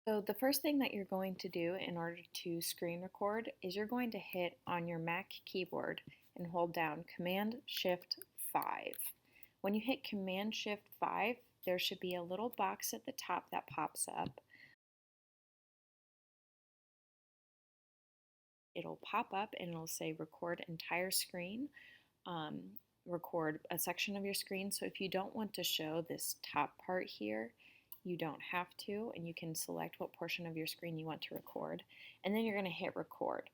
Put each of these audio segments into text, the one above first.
So the first thing that you're going to do in order to screen record is you're going to hit on your Mac keyboard and hold down Command Shift 5. When you hit Command Shift 5, there should be a little box at the top that pops up. It'll pop up and it'll say record entire screen, um, record a section of your screen. So if you don't want to show this top part here, you don't have to, and you can select what portion of your screen you want to record, and then you're going to hit record.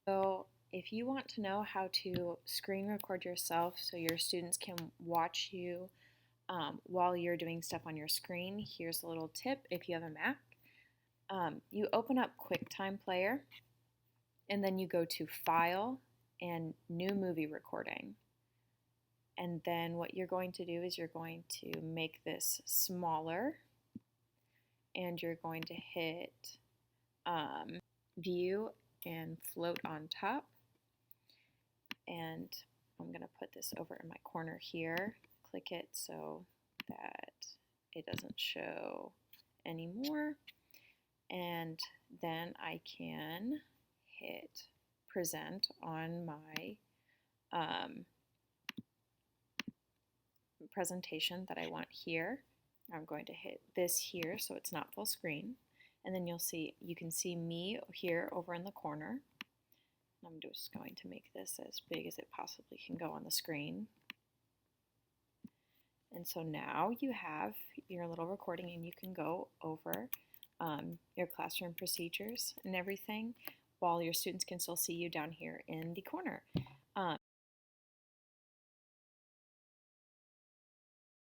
So if you want to know how to screen record yourself so your students can watch you while you're doing stuff on your screen, here's a little tip if you have a Mac. You open up QuickTime Player, and then you go to File and New Movie Recording. And then what you're going to do is you're going to make this smaller, and you're going to hit View and Float on top. And I'm going to put this over in my corner here. Click it so that it doesn't show anymore. And then I can hit present on my presentation that I want here. I'm going to hit this here so it's not full screen, and then you can see me here over in the corner. I'm just going to make this as big as it possibly can go on the screen. And so now you have your little recording, and you can go over your classroom procedures and everything while your students can still see you down here in the corner.